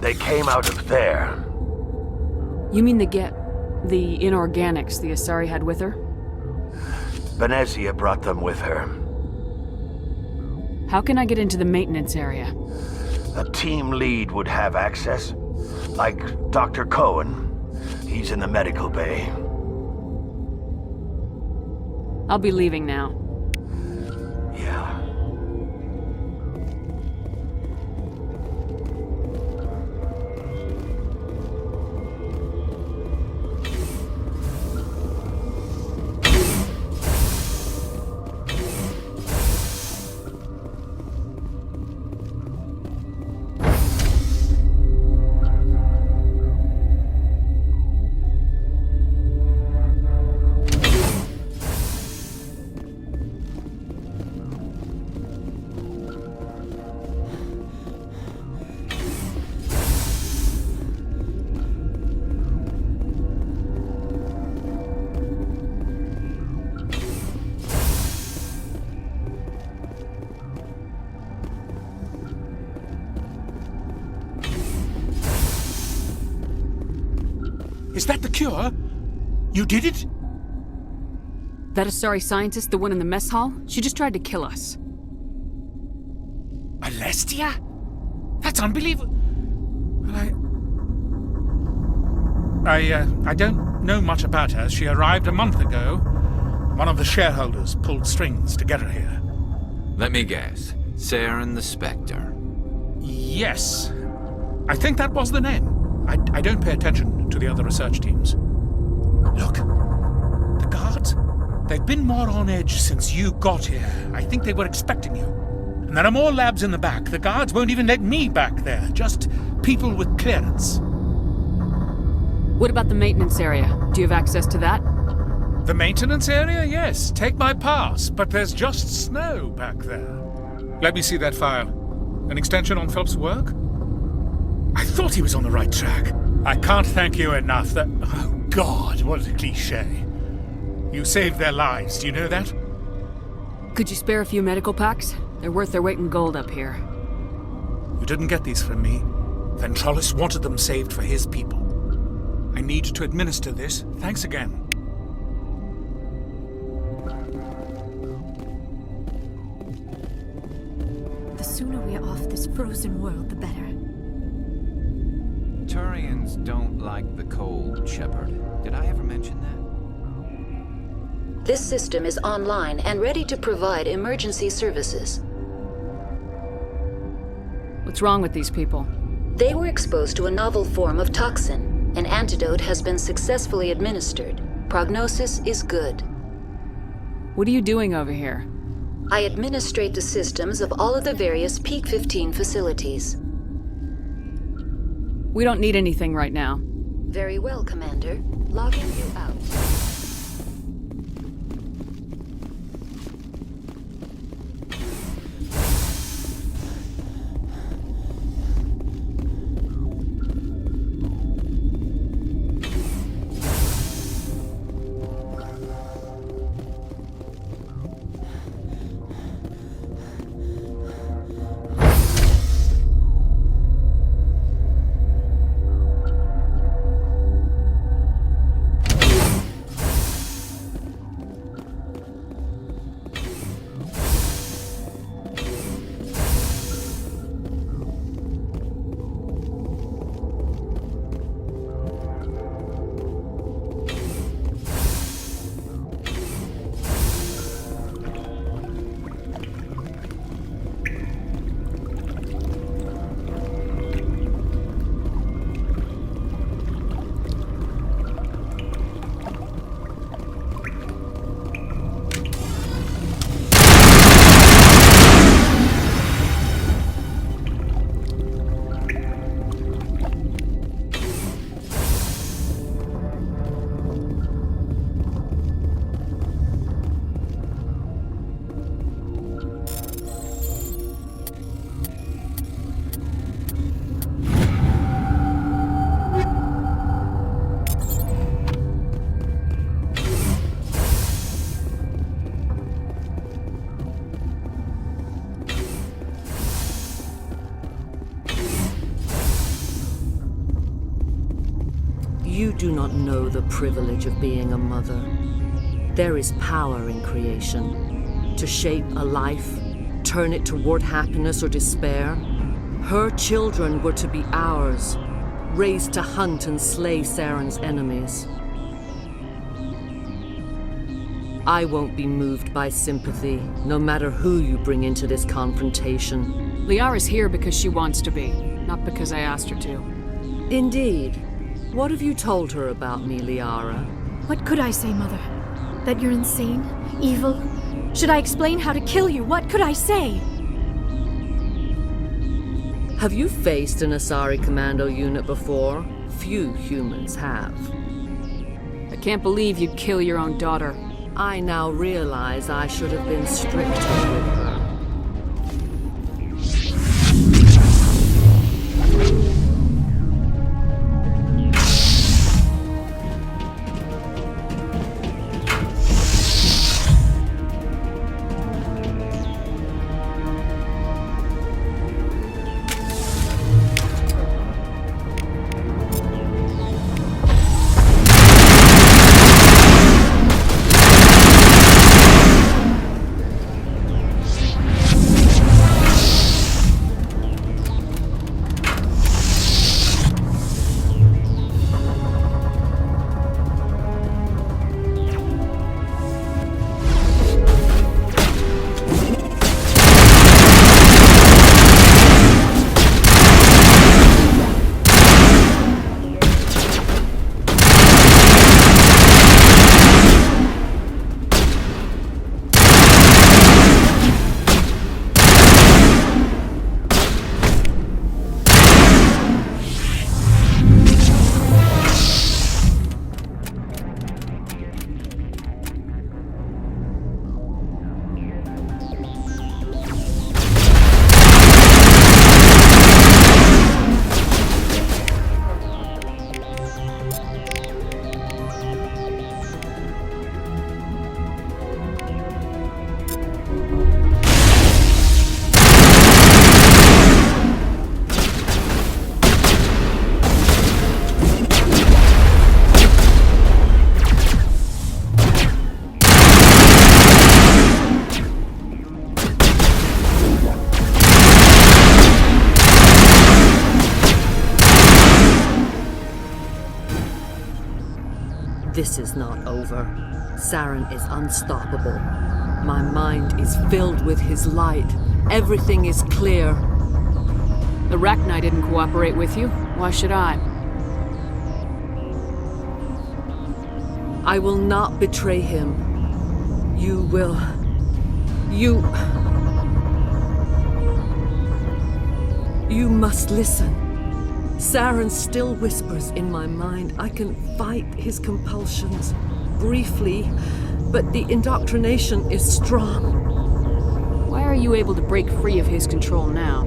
They came out of there. You mean the inorganics the Asari had with her? Venezia brought them with her. How can I get into the maintenance area? A team lead would have access. Like Dr. Cohen. He's in the medical bay. I'll be leaving now. Yeah. Is that the cure? You did it? That Asari scientist, the one in the mess hall? She just tried to kill us. Alestia? That's unbelievable. Well, I don't know much about her. She arrived a month ago. One of the shareholders pulled strings to get her here. Let me guess. Saren the Spectre. Yes. I think that was the name. I don't pay attention to the other research teams. Look, the guards, they've been more on edge since you got here. I think they were expecting you. And there are more labs in the back. The guards won't even let me back there. Just people with clearance. What about the maintenance area? Do you have access to that? The maintenance area? Yes. Take my pass. But there's just snow back there. Let me see that file. An extension on Phelps' work? I thought he was on the right track. I can't thank you enough that... Oh, God, what a cliché. You saved their lives, do you know that? Could you spare a few medical packs? They're worth their weight in gold up here. You didn't get these from me. Ventrollis wanted them saved for his people. I need to administer this. Thanks again. The sooner we're off this frozen world, the better. Turians don't like the cold, Shepard. Did I ever mention that? This system is online and ready to provide emergency services. What's wrong with these people? They were exposed to a novel form of toxin. An antidote has been successfully administered. Prognosis is good. What are you doing over here? I administrate the systems of all of the various Peak 15 facilities. We don't need anything right now. Very well, Commander. Logging you out. You do not know the privilege of being a mother. There is power in creation. To shape a life, turn it toward happiness or despair. Her children were to be ours, raised to hunt and slay Saren's enemies. I won't be moved by sympathy, no matter who you bring into this confrontation. Liara's here because she wants to be, not because I asked her to. Indeed. What have you told her about me, Liara? What could I say, Mother? That you're insane? Evil? Should I explain how to kill you? What could I say? Have you faced an Asari commando unit before? Few humans have. I can't believe you'd kill your own daughter. I now realize I should have been stricter with her. This is not over. Saren is unstoppable. My mind is filled with his light. Everything is clear. The Rachni didn't cooperate with you. Why should I? I will not betray him. You will... You must listen. Saren still whispers in my mind. I can fight his compulsions, briefly, but the indoctrination is strong. Why are you able to break free of his control now?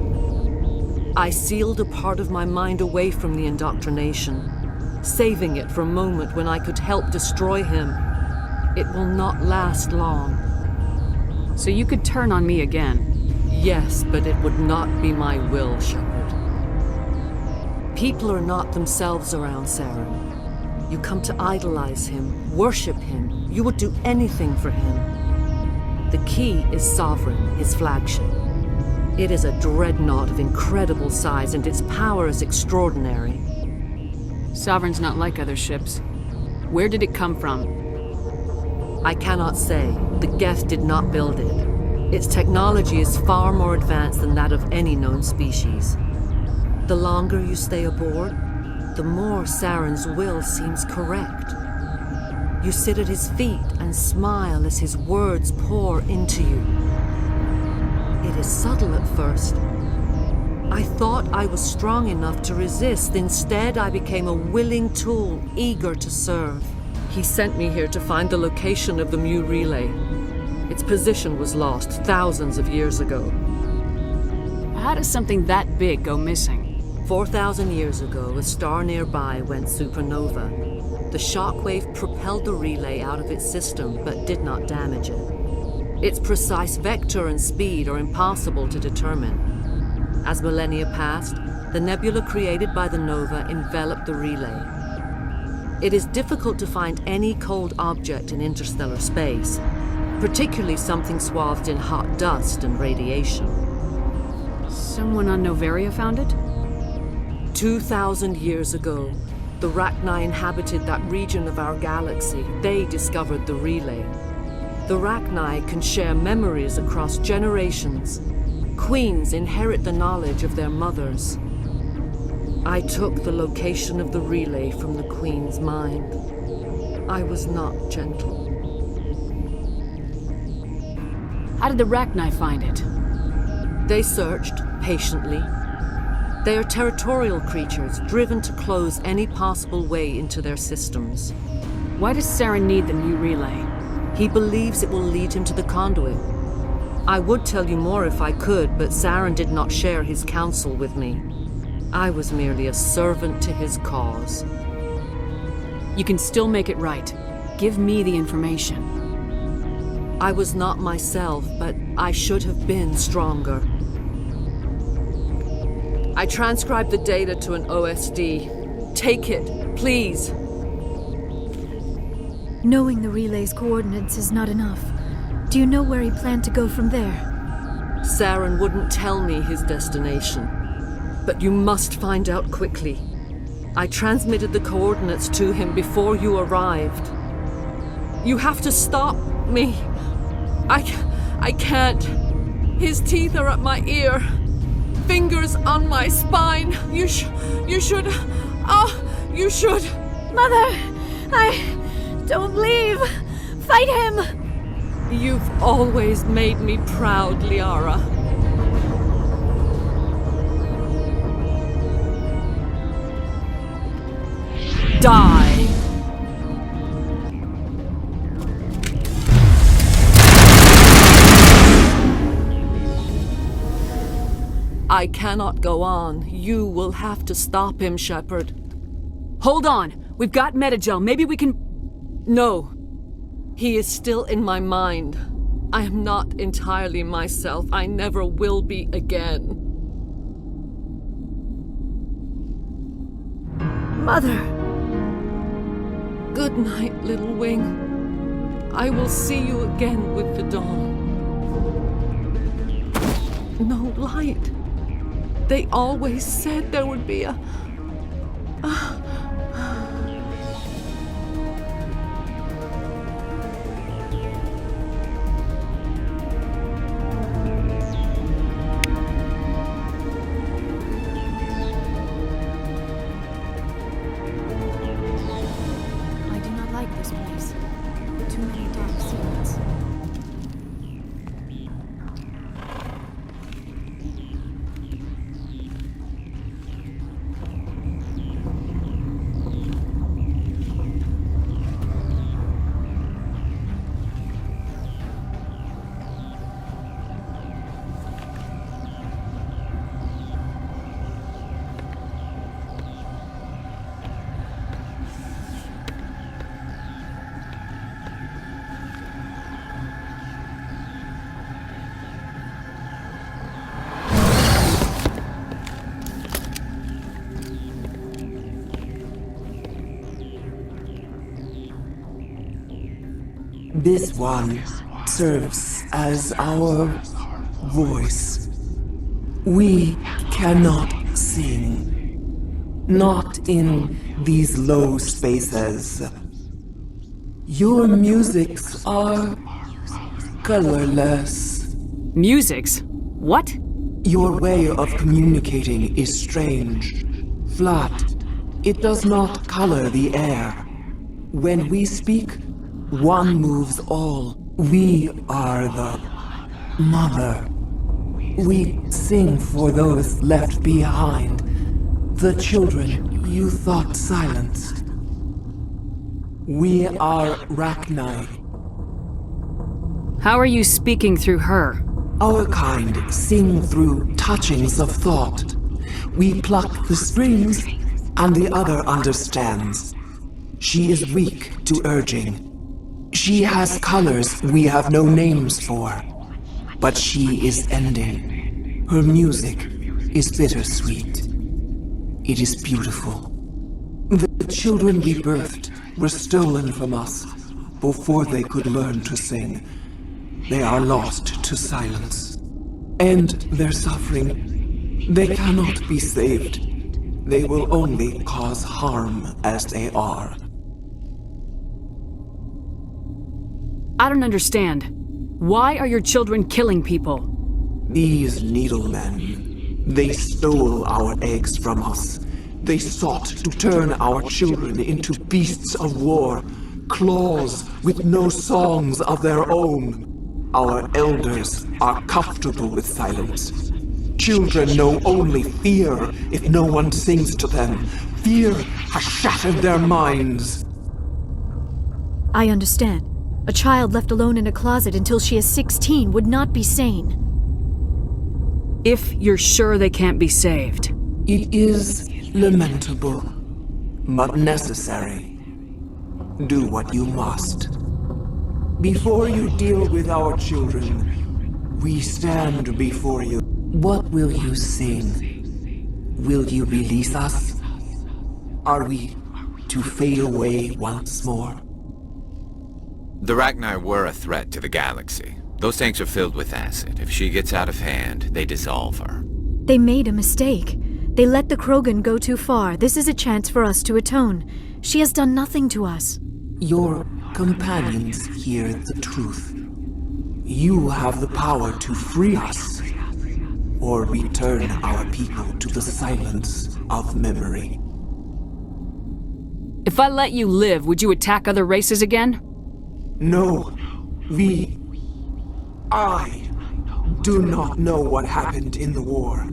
I sealed a part of my mind away from the indoctrination, saving it for a moment when I could help destroy him. It will not last long. So you could turn on me again? Yes, but it would not be my will, Shepard. People are not themselves around Saren. You come to idolize him, worship him. You would do anything for him. The key is Sovereign, his flagship. It is a dreadnought of incredible size, and its power is extraordinary. Sovereign's not like other ships. Where did it come from? I cannot say. The Geth did not build it. Its technology is far more advanced than that of any known species. The longer you stay aboard, the more Saren's will seems correct. You sit at his feet and smile as his words pour into you. It is subtle at first. I thought I was strong enough to resist. Instead, I became a willing tool, eager to serve. He sent me here to find the location of the Mu relay. Its position was lost thousands of years ago. How does something that big go missing? 4,000 years ago, a star nearby went supernova. The shockwave propelled the relay out of its system, but did not damage it. Its precise vector and speed are impossible to determine. As millennia passed, the nebula created by the nova enveloped the relay. It is difficult to find any cold object in interstellar space, particularly something swathed in hot dust and radiation. Someone on Noveria found it? 2,000 years ago, the Rachni inhabited that region of our galaxy. They discovered the relay. The Rachni can share memories across generations. Queens inherit the knowledge of their mothers. I took the location of the relay from the Queen's mind. I was not gentle. How did the Rachni find it? They searched, patiently. They are territorial creatures, driven to close any possible way into their systems. Why does Saren need the new relay? He believes it will lead him to the conduit. I would tell you more if I could, but Saren did not share his counsel with me. I was merely a servant to his cause. You can still make it right. Give me the information. I was not myself, but I should have been stronger. I transcribed the data to an OSD. Take it, please. Knowing the relay's coordinates is not enough. Do you know where he planned to go from there? Saren wouldn't tell me his destination. But you must find out quickly. I transmitted the coordinates to him before you arrived. You have to stop me. I can't. His teeth are at my ear. Fingers on my spine. You should. You should. Mother! Don't leave! Fight him! You've always made me proud, Liara. Die! I cannot go on. You will have to stop him, Shepard. Hold on! We've got Metagel. Maybe we can... No. He is still in my mind. I am not entirely myself. I never will be again. Mother! Good night, little wing. I will see you again with the dawn. No light. They always said there would be a... I do not like this place. Too many dark secrets. This one serves as our voice. We cannot sing. Not in these low spaces. Your musics are colorless. Musics? What? Your way of communicating is strange. Flat. It does not color the air. When we speak, one moves all. We are the mother. We sing for those left behind. The children you thought silenced. We are Rachni. How are you speaking through her? Our kind sing through touchings of thought. We pluck the strings, and the other understands. She is weak to urging. She has colors we have no names for. But she is ending. Her music is bittersweet. It is beautiful. The children we birthed were stolen from us before they could learn to sing. They are lost to silence. And their suffering, they cannot be saved. They will only cause harm as they are. I don't understand. Why are your children killing people? These needlemen, they stole our eggs from us. They sought to turn our children into beasts of war, claws with no songs of their own. Our elders are comfortable with silence. Children know only fear if no one sings to them. Fear has shattered their minds. I understand. A child left alone in a closet until she is 16 would not be sane. If you're sure they can't be saved. It is lamentable, but necessary. Do what you must. Before you deal with our children, we stand before you. What will you sing? Will you release us? Are we to fade away once more? The Rachni were a threat to the galaxy. Those tanks are filled with acid. If she gets out of hand, they dissolve her. They made a mistake. They let the Krogan go too far. This is a chance for us to atone. She has done nothing to us. Your companions hear the truth. You have the power to free us, or return our people to the silence of memory. If I let you live, would you attack other races again? No, I do not know what happened in the war.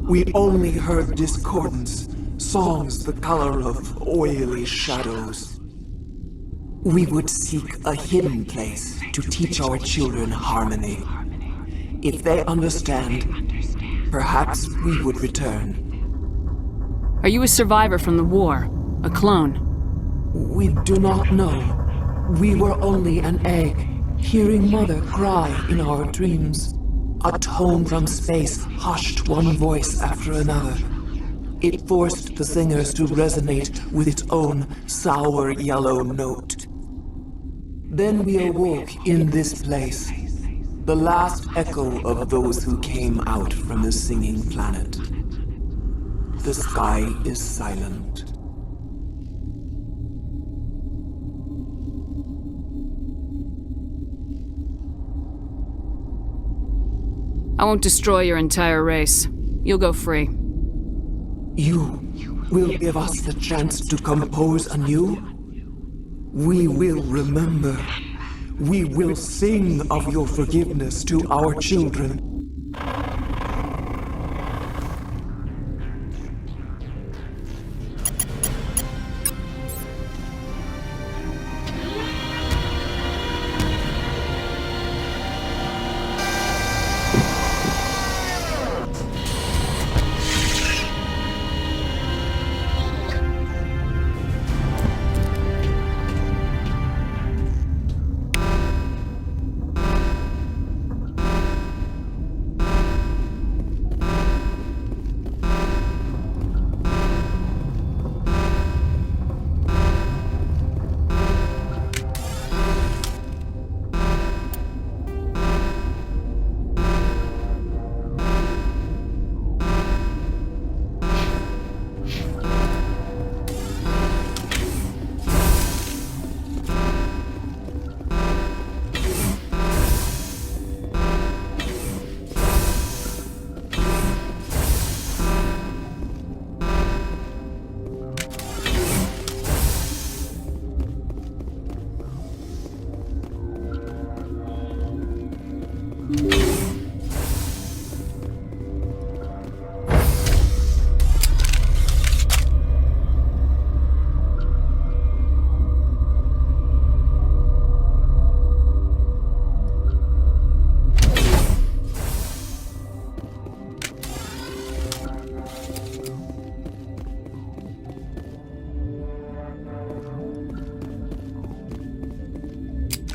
We only heard discordance, songs the color of oily shadows. We would seek a hidden place to teach our children harmony. If they understand, perhaps we would return. Are you a survivor from the war? A clone? We do not know. We were only an egg, hearing Mother cry in our dreams. A tone from space hushed one voice after another. It forced the singers to resonate with its own sour yellow note. Then we awoke in this place, the last echo of those who came out from the singing planet. The sky is silent. I won't destroy your entire race. You'll go free. You will give us the chance to compose anew? We will remember. We will sing of your forgiveness to our children.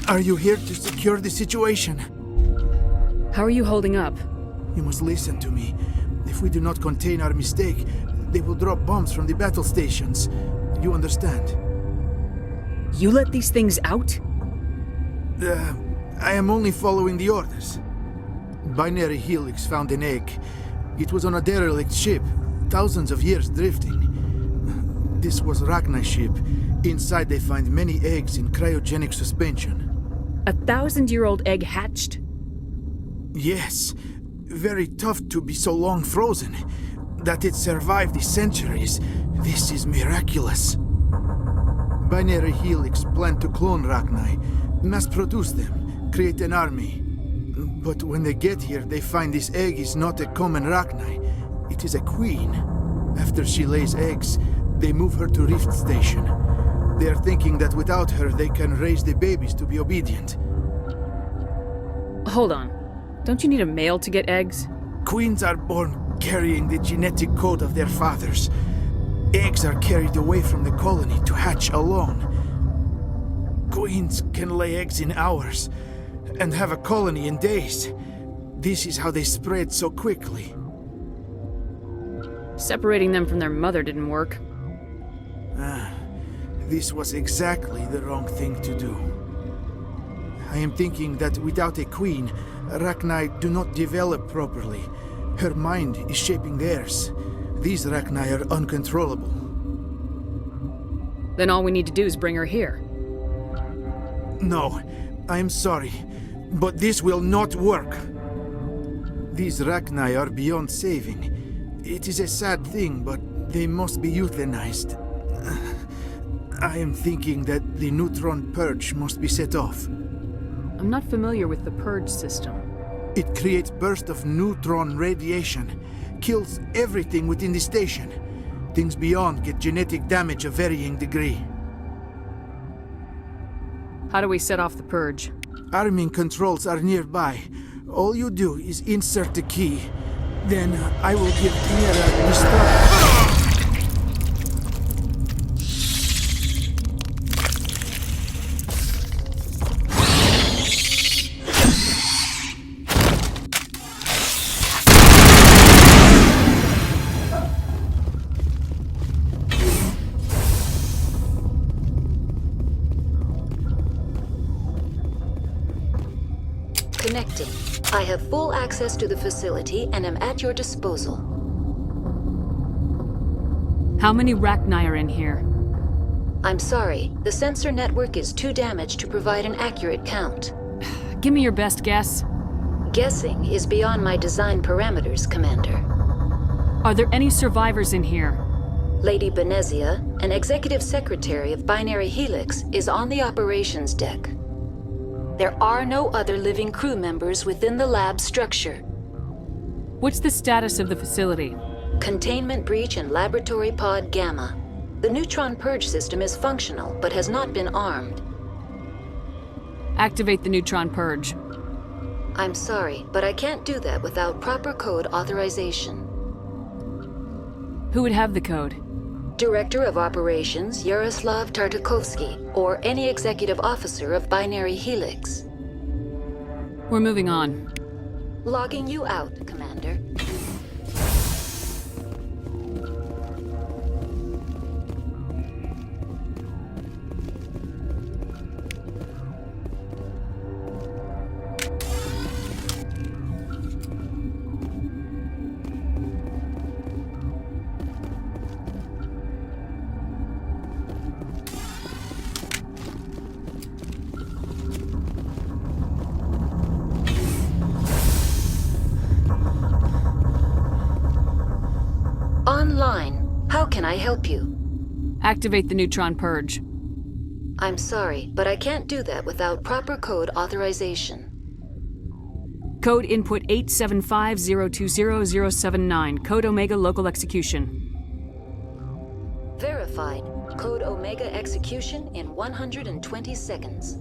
Are you here to secure the situation? How are you holding up? You must listen to me. If we do not contain our mistake, they will drop bombs from the battle stations. you understand? You let these things out? I am only following the orders. Binary Helix found an egg. It was on a derelict ship, thousands of years drifting. This was Rachni's ship. Inside they find many eggs in cryogenic suspension. A 1,000-year-old egg hatched? Yes. Very tough to be so long frozen. That it survived the centuries. This is miraculous. Binary Helix planned to clone Rachni, mass produce them, create an army. But when they get here, they find this egg is not a common Rachni. It is a queen. After she lays eggs, they move her to Rift Station. They are thinking that without her, they can raise the babies to be obedient. Hold on. Don't you need a male to get eggs? Queens are born carrying the genetic code of their fathers. Eggs are carried away from the colony to hatch alone. Queens can lay eggs in hours and have a colony in days. This is how they spread so quickly. Separating them from their mother didn't work. This was exactly the wrong thing to do. I am thinking that without a queen, Rachni do not develop properly. Her mind is shaping theirs. These Rachni are uncontrollable. Then all we need to do is bring her here. No, I am sorry, but this will not work. These Rachni are beyond saving. It is a sad thing, but they must be euthanized. I am thinking that the neutron purge must be set off. I'm not familiar with the purge system. It creates bursts of neutron radiation, kills everything within the station. Things beyond get genetic damage of varying degree. How do we set off the purge? Arming controls are nearby. All you do is insert the key. Then I will give Mira the start. Connecting. I have full access to the facility and am at your disposal. How many Rachni are in here? I'm sorry, the sensor network is too damaged to provide an accurate count. Give me your best guess. Guessing is beyond my design parameters, Commander. Are there any survivors in here? Lady Benezia, an executive secretary of Binary Helix, is on the operations deck. There are no other living crew members within the lab structure. What's the status of the facility? Containment breach in Laboratory Pod Gamma. The neutron purge system is functional, but has not been armed. Activate the neutron purge. I'm sorry, but I can't do that without proper code authorization. Who would have the code? Director of Operations Yaroslav Tartakovsky, or any executive officer of Binary Helix. We're moving on. Logging you out, Commander. Online. How can I help you? Activate the neutron purge. I'm sorry, but I can't do that without proper code authorization. Code input 875020079. Code Omega local execution. Verified. Code Omega execution in 120 seconds.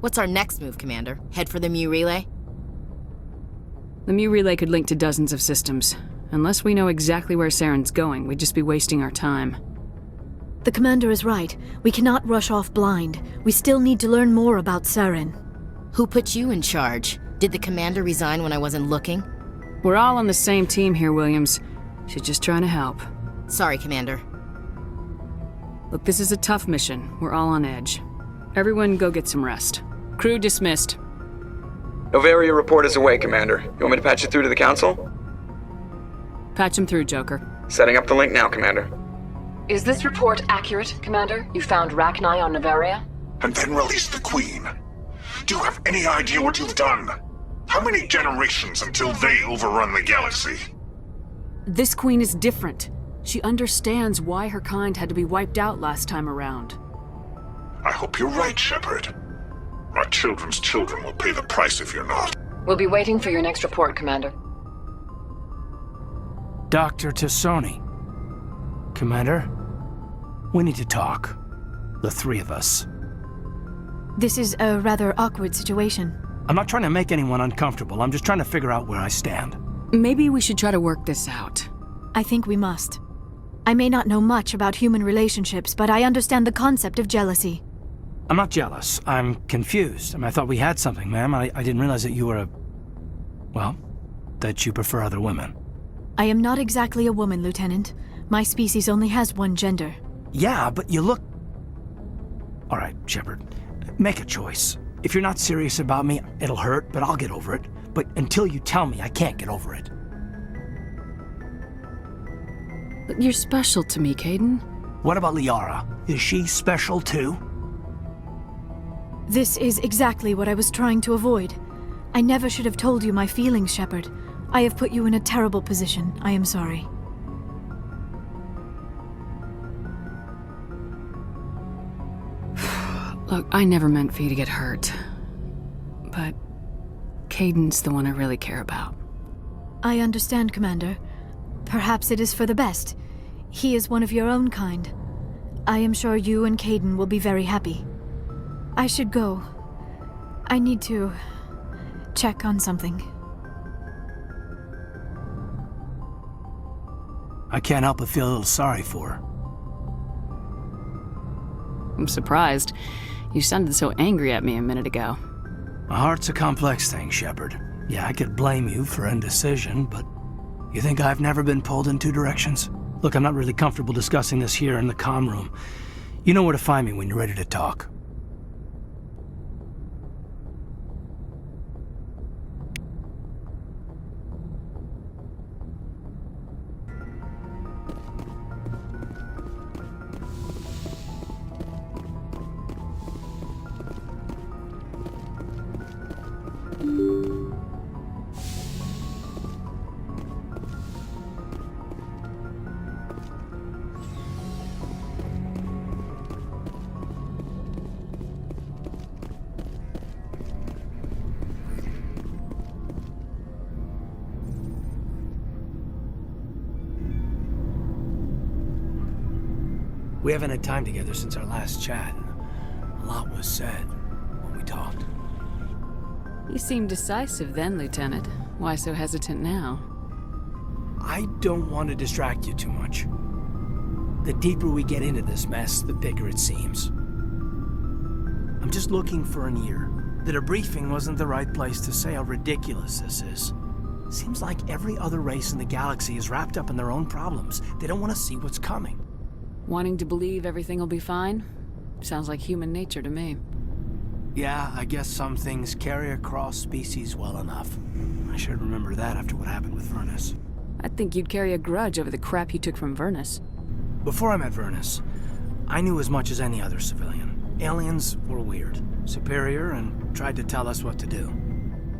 What's our next move, Commander? Head for the Mu relay? The Mu relay could link to dozens of systems. Unless we know exactly where Saren's going, we'd just be wasting our time. The Commander is right. We cannot rush off blind. We still need to learn more about Saren. Who put you in charge? Did the Commander resign when I wasn't looking? We're all on the same team here, Williams. She's just trying to help. Sorry, Commander. Look, this is a tough mission. We're all on edge. Everyone go get some rest. Crew dismissed. Novaria report is away, Commander. You want me to patch it through to the Council? Patch him through, Joker. Setting up the link now, Commander. Is this report accurate, Commander? You found Rachni on Novaria? And then released the Queen. Do you have any idea what you've done? How many generations until they overrun the galaxy? This Queen is different. She understands why her kind had to be wiped out last time around. I hope you're right, Shepard. My children's children will pay the price if you're not. We'll be waiting for your next report, Commander. Dr. Tassoni. Commander, we need to talk. The three of us. This is a rather awkward situation. I'm not trying to make anyone uncomfortable. I'm just trying to figure out where I stand. Maybe we should try to work this out. I think we must. I may not know much about human relationships, but I understand the concept of jealousy. I'm not jealous. I'm confused. I thought we had something, ma'am. I didn't realize that you were well, that you prefer other women. I am not exactly a woman, Lieutenant. My species only has one gender. Yeah, but you look... All right, Shepard. Make a choice. If you're not serious about me, it'll hurt, but I'll get over it. But until you tell me, I can't get over it. But you're special to me, Caden. What about Liara? Is she special too? This is exactly what I was trying to avoid. I never should have told you my feelings, Shepard. I have put you in a terrible position. I am sorry. Look, I never meant for you to get hurt. But Caden's the one I really care about. I understand, Commander. Perhaps it is for the best. He is one of your own kind. I am sure you and Caden will be very happy. I should go. I need to check on something. I can't help but feel a little sorry for her. I'm surprised. You sounded so angry at me a minute ago. My heart's a complex thing, Shepard. Yeah, I could blame you for indecision, but you think I've never been pulled in two directions? Look, I'm not really comfortable discussing this here in the comm room. You know where to find me when you're ready to talk. We haven't had time together since our last chat. A lot was said when we talked. You seemed decisive then, Lieutenant. Why so hesitant now? I don't want to distract you too much. The deeper we get into this mess, the bigger it seems. I'm just looking for an ear. The debriefing wasn't the right place to say how ridiculous this is. Seems like every other race in the galaxy is wrapped up in their own problems. They don't want to see what's coming. Wanting to believe everything will be fine? Sounds like human nature to me. Yeah, I guess some things carry across species well enough. I should remember that after what happened with Vernus. I think you'd carry a grudge over the crap you took from Vernus. Before I met Vernus, I knew as much as any other civilian. Aliens were weird, superior, and tried to tell us what to do.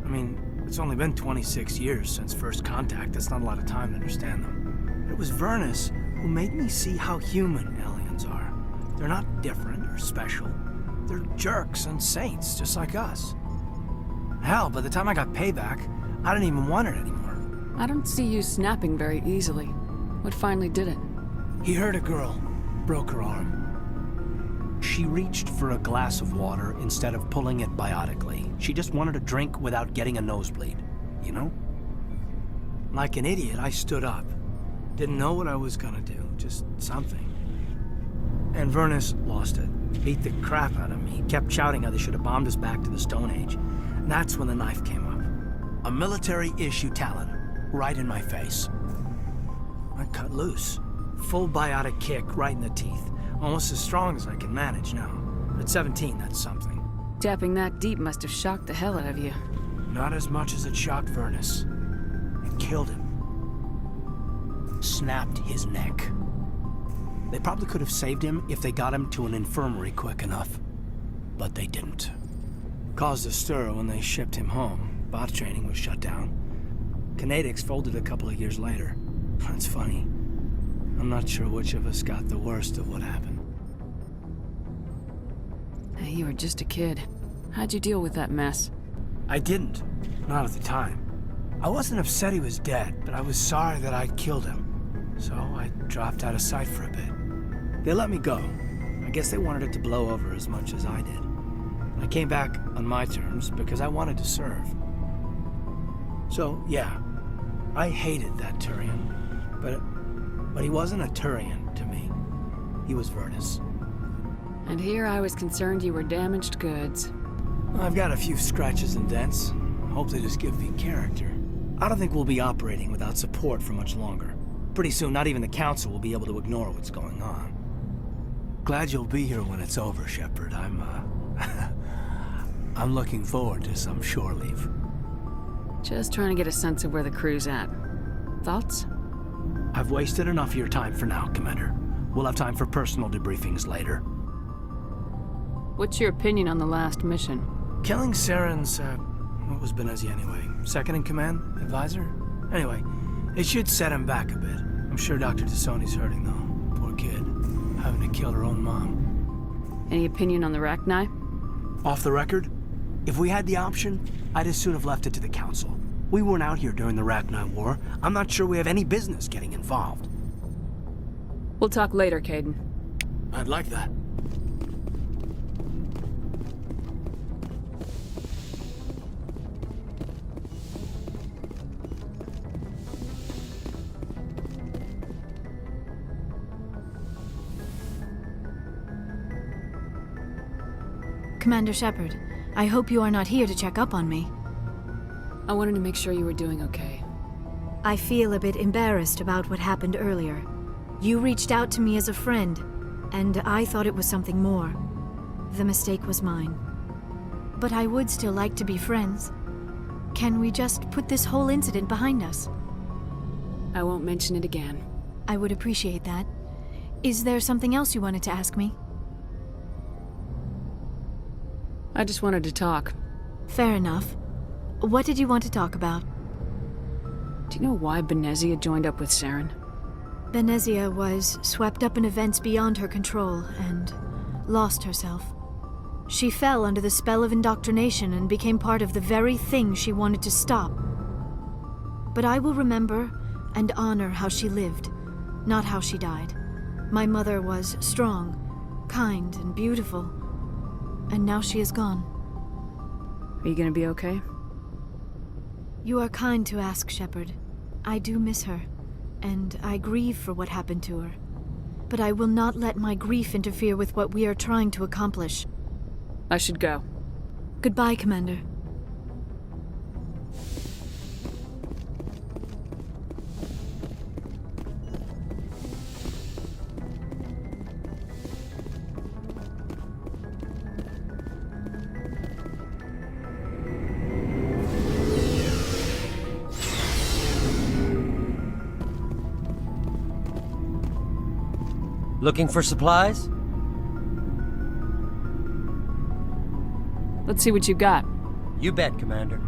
I mean, it's only been 26 years since first contact. That's not a lot of time to understand them. It was Vernus who made me see how human aliens are. They're not different or special. They're jerks and saints, just like us. Hell, by the time I got payback, I didn't even want it anymore. I don't see you snapping very easily. What finally did it? He hurt a girl, broke her arm. She reached for a glass of water instead of pulling it biotically. She just wanted a drink without getting a nosebleed, you know? Like an idiot, I stood up. Didn't know what I was gonna do, just something. And Vernus lost it. Beat the crap out of me. Kept shouting how they should have bombed us back to the Stone Age. And that's when the knife came up. A military-issue talon, right in my face. I cut loose. Full biotic kick right in the teeth. Almost as strong as I can manage now. At 17, that's something. Tapping that deep must have shocked the hell out of you. Not as much as it shocked Vernus. It killed him. Snapped his neck. They probably could have saved him if they got him to an infirmary quick enough. But they didn't. Caused a stir when they shipped him home. Bot training was shut down. Kinetics folded a couple of years later. That's funny. I'm not sure which of us got the worst of what happened. Hey, you were just a kid. How'd you deal with that mess? I didn't. Not at the time. I wasn't upset he was dead, but I was sorry that I'd killed him. So I dropped out of sight for a bit. They let me go. I guess they wanted it to blow over as much as I did. I came back on my terms because I wanted to serve. So, yeah, I hated that Turian, but he wasn't a Turian to me. He was Vernus. And here I was concerned you were damaged goods. I've got a few scratches and dents. Hope they just give me character. I don't think we'll be operating without support for much longer. Pretty soon, not even the Council will be able to ignore what's going on. Glad you'll be here when it's over, Shepard. I'm looking forward to some shore leave. Just trying to get a sense of where the crew's at. Thoughts? I've wasted enough of your time for now, Commander. We'll have time for personal debriefings later. What's your opinion on the last mission? Killing Saren's, what was Benezia anyway? Second in command? Advisor? Anyway, it should set him back a bit. I'm sure Dr. Tassoni's hurting, though. Poor kid. Having to kill her own mom. Any opinion on the Rachni? Off the record, if we had the option, I'd as soon have left it to the Council. We weren't out here during the Rachni War. I'm not sure we have any business getting involved. We'll talk later, Caden. I'd like that. Commander Shepard, I hope you are not here to check up on me. I wanted to make sure you were doing okay. I feel a bit embarrassed about what happened earlier. You reached out to me as a friend, and I thought it was something more. The mistake was mine. But I would still like to be friends. Can we just put this whole incident behind us? I won't mention it again. I would appreciate that. Is there something else you wanted to ask me? I just wanted to talk. Fair enough. What did you want to talk about? Do you know why Benezia joined up with Saren? Benezia was swept up in events beyond her control and lost herself. She fell under the spell of indoctrination and became part of the very thing she wanted to stop. But I will remember and honor how she lived, not how she died. My mother was strong, kind, and beautiful. and now she is gone. Are you gonna be okay? You are kind to ask, Shepard. I do miss her, and I grieve for what happened to her. But I will not let my grief interfere with what we are trying to accomplish. I should go. Goodbye, Commander. Looking for supplies? Let's see what you got. You bet, Commander.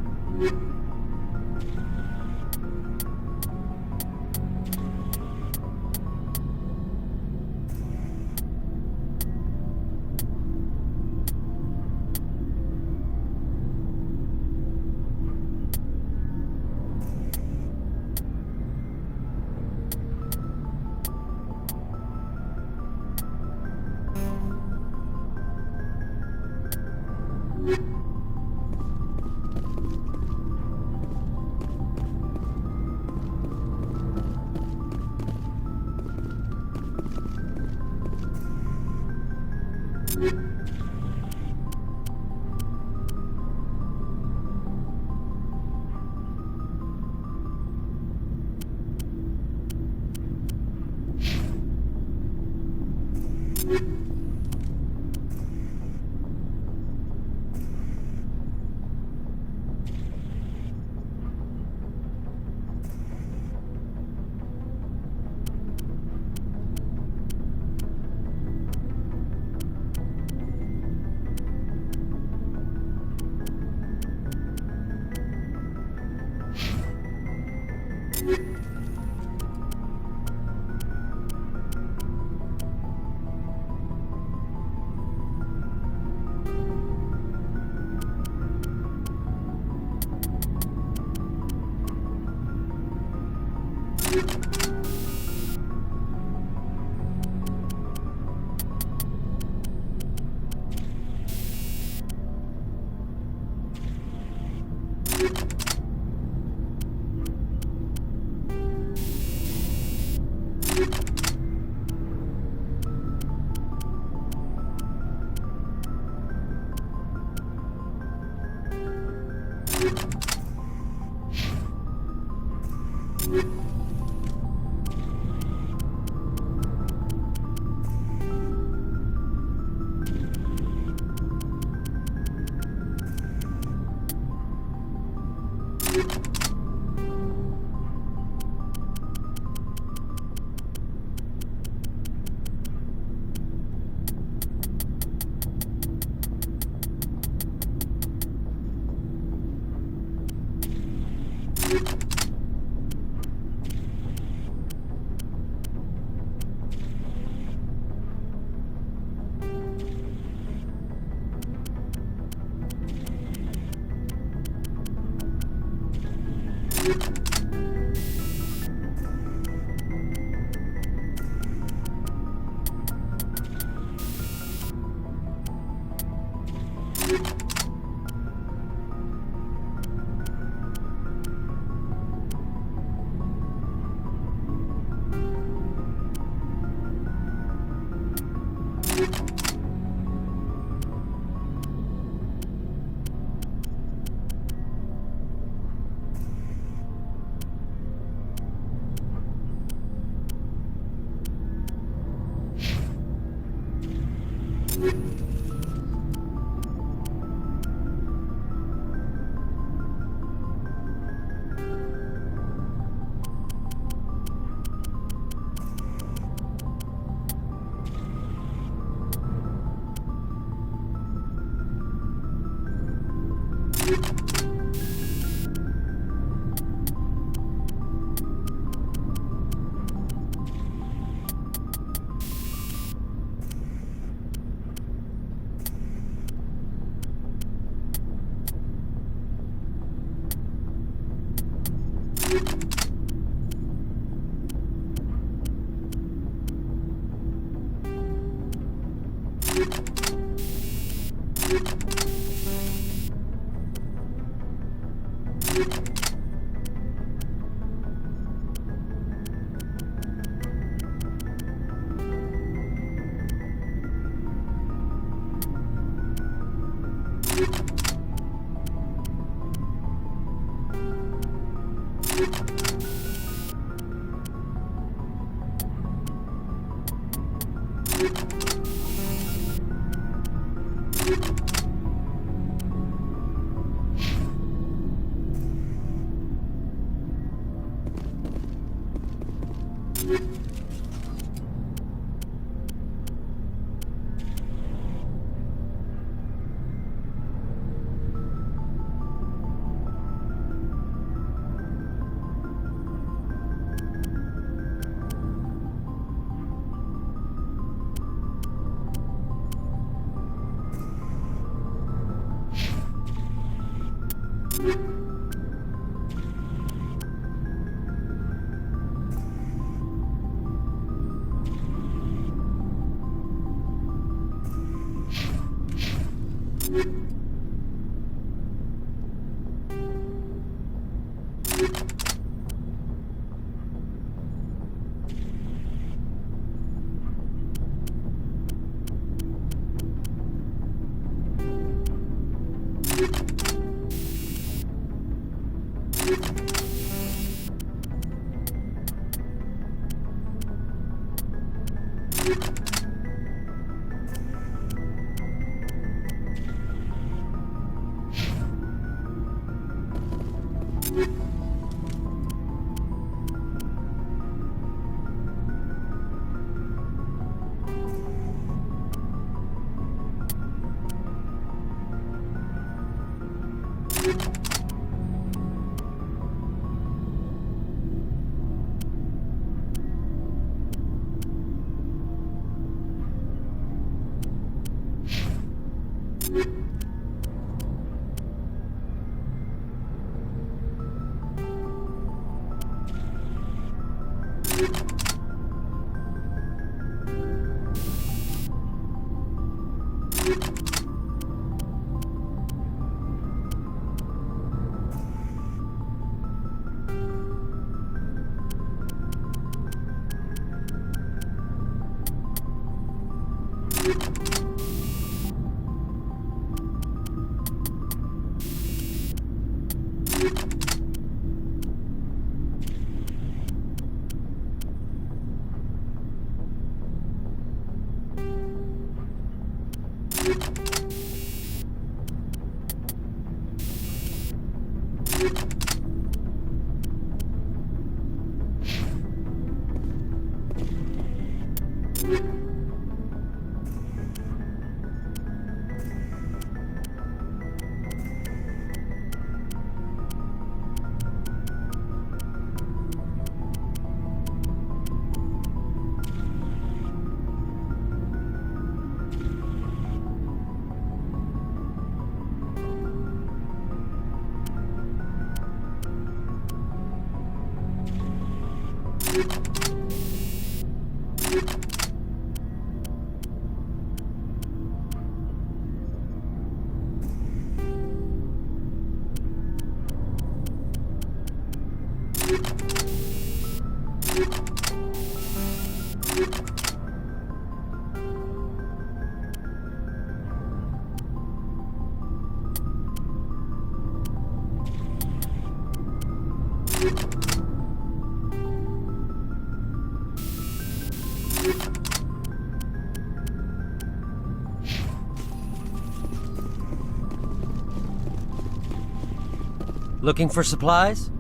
Looking for supplies?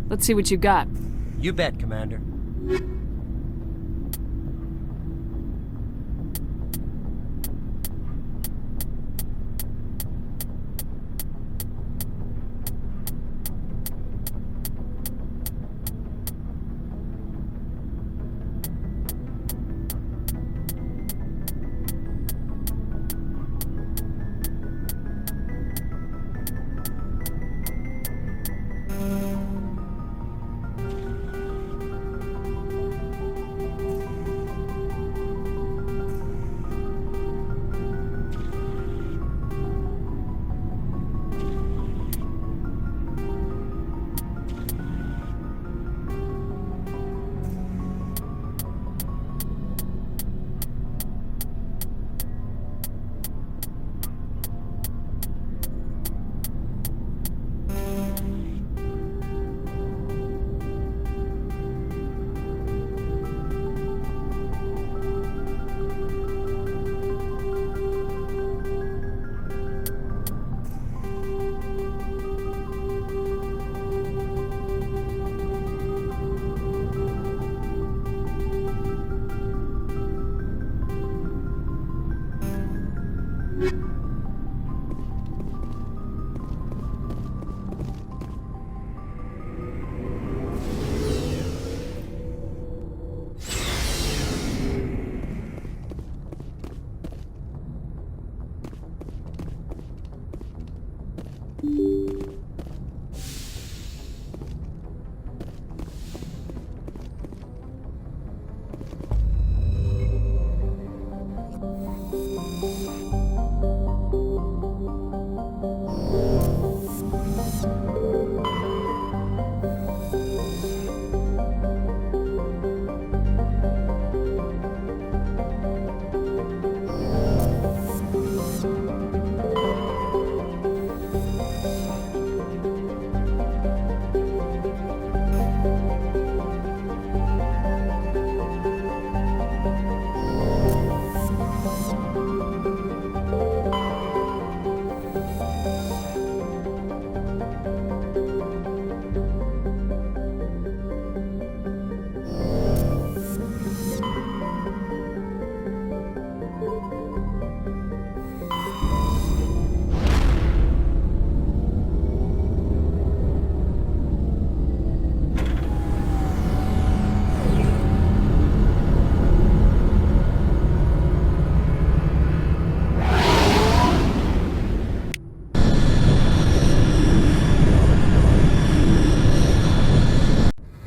Let's see what you got. You bet, Commander.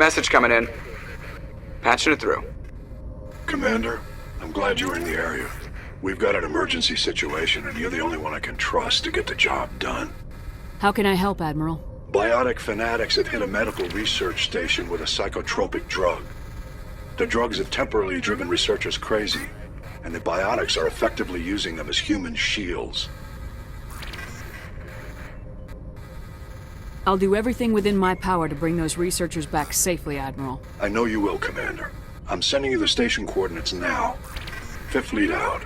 Message coming in. Patching it through. Commander, I'm glad you're in the area. We've got an emergency situation, and you're the only one I can trust to get the job done. How can I help, Admiral? Biotic fanatics have hit a medical research station with a psychotropic drug. The drugs have temporarily driven researchers crazy, and the biotics are effectively using them as human shields. I'll do everything within my power to bring those researchers back safely, Admiral. I know you will, Commander. I'm sending you the station coordinates now. Fifth lead out.